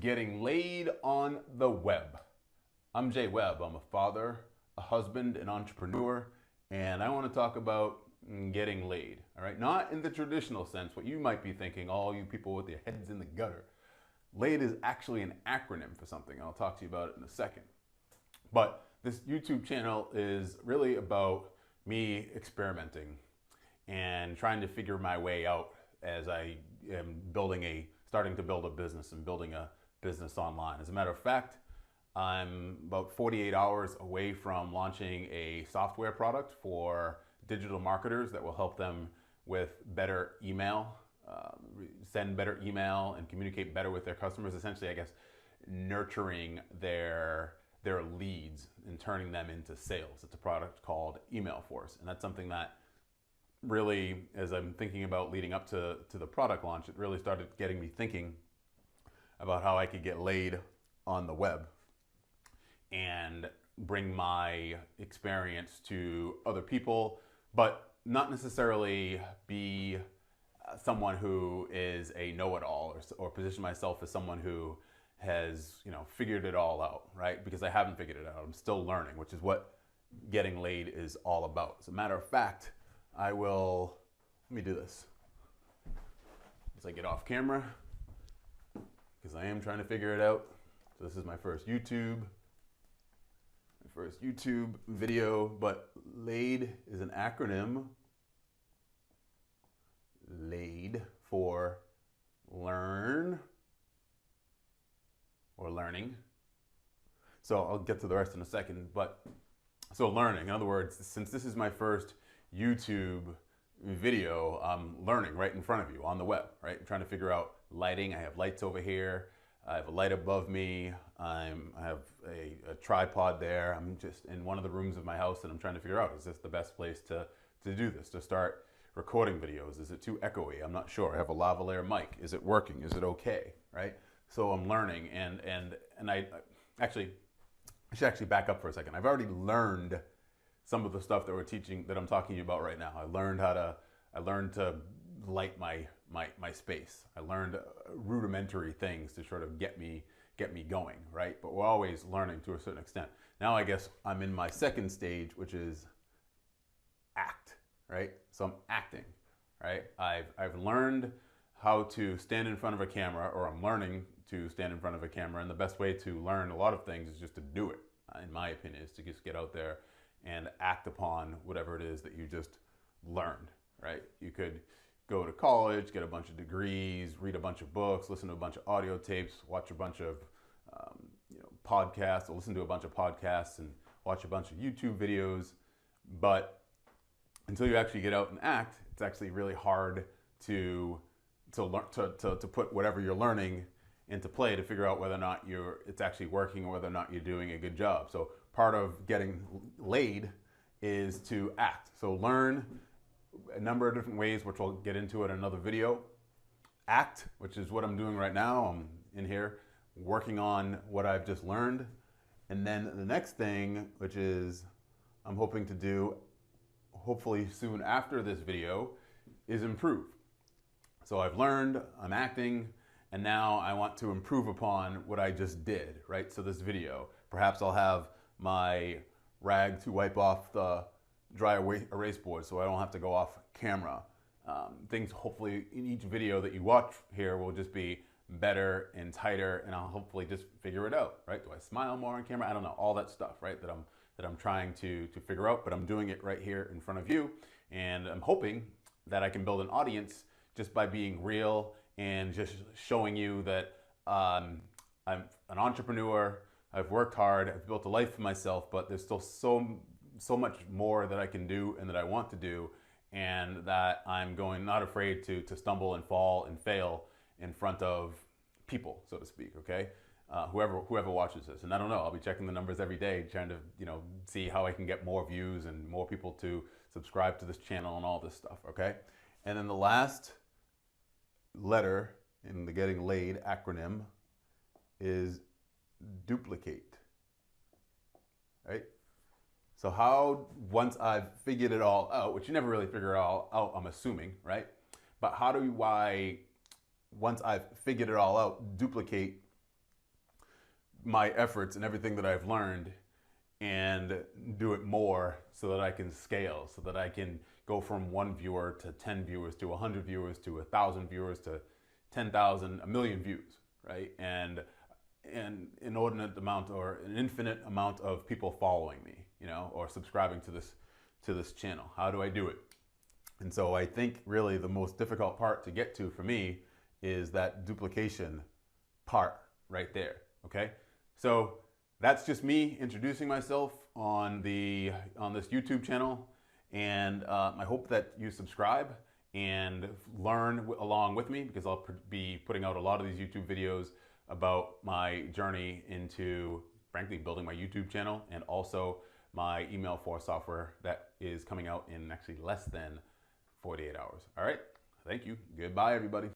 Getting laid on the web. I'm Webb. I'm a father, a husband, an entrepreneur, and I want to talk about getting laid. All right, not in the traditional sense, what you might be thinking, all you people with your heads in the gutter. LAID is actually an acronym for something. I'll talk to you about it in a second. But this YouTube channel is really about me experimenting and trying to figure my way out as I am starting to build a business and building a business online. As a matter of fact, I'm about 48 hours away from launching a software product for digital marketers that will help them with better email, send better email and communicate better with their customers. Essentially, I guess, nurturing their leads and turning them into sales. It's a product called Email Force. And that's something that really, as I'm thinking about leading up to the product launch, it really started getting me thinking about how I could get laid on the web and bring my experience to other people, but not necessarily be someone who is a know-it-all or position myself as someone who has, figured it all out, right? Because I haven't figured it out. I'm still learning, which is what getting laid is all about. As a matter of fact, let me do this as I get off camera, because I am trying to figure it out. So this is my first YouTube video, but LAID is an acronym. LAID for learn or learning. So I'll get to the rest in a second, so learning, in other words, since this is my first YouTube video, I'm learning right in front of you on the web, right? I'm trying to figure out lighting. I have lights over here. I have a light above me. I have a tripod there. I'm just in one of the rooms of my house and I'm trying to figure out, is this the best place to do this, to start recording videos? Is it too echoey? I'm not sure. I have a lavalier mic. Is it working? Is it okay, right? So I'm learning and I should actually back up for a second. I've already learned some of the stuff that I'm talking about right now. I learned to light my space. I learned rudimentary things to sort of get me going, right? But we're always learning to a certain extent. Now I guess I'm in my second stage, which is act, right? So I'm acting, right? I've learned how to stand in front of a camera, or I'm learning to stand in front of a camera, and the best way to learn a lot of things is just to do it, in my opinion, is to just get out there and act upon whatever it is that you just learned, right? You could go to college, get a bunch of degrees, read a bunch of books, listen to a bunch of audio tapes, watch a bunch of podcasts, or listen to a bunch of podcasts and watch a bunch of YouTube videos. But until you actually get out and act, it's actually really hard to put whatever you're learning into play, to figure out whether or not it's actually working or whether or not you're doing a good job. So part of getting laid is to act. So learn a number of different ways, which we'll get into in another video. Act, which is what I'm doing right now. I'm in here working on what I've just learned. And then the next thing, which is I'm hoping to do hopefully soon after this video, is improve. So I've learned, I'm acting, and now I want to improve upon what I just did, right? So this video, perhaps I'll have my rag to wipe off the dry erase board so I don't have to go off camera. Things hopefully in each video that you watch here will just be better and tighter, and I'll hopefully just figure it out, right? Do I smile more on camera? I don't know, all that stuff, right? That I'm trying to figure out, but I'm doing it right here in front of you, and I'm hoping that I can build an audience just by being real and just showing you that I'm an entrepreneur. I've worked hard, I've built a life for myself, but there's still so much more that I can do and that I want to do, and that I'm not afraid to stumble and fall and fail in front of people, so to speak, okay? Whoever watches this. And I don't know, I'll be checking the numbers every day, trying to see how I can get more views and more people to subscribe to this channel and all this stuff, okay? And then the last letter in the Getting Laid acronym is duplicate, right? So how, once I've figured it all out, which you never really figure it all out, I'm assuming, right? But how do I, once I've figured it all out, duplicate my efforts and everything that I've learned and do it more so that I can scale, so that I can go from 1 viewer to 10 viewers to 100 viewers to 1,000 viewers to 10,000, a million views, right? And an inordinate amount or an infinite amount of people following me, you know, or subscribing to this channel. How do I do it? And so I think really the most difficult part to get to for me is that duplication part right there, okay? So that's just me introducing myself on this YouTube channel, and I hope that you subscribe and learn along with me, because I'll be putting out a lot of these YouTube videos about my journey into, frankly, building my YouTube channel, and also my email for software that is coming out in actually less than 48 hours. All right, thank you. Goodbye, everybody.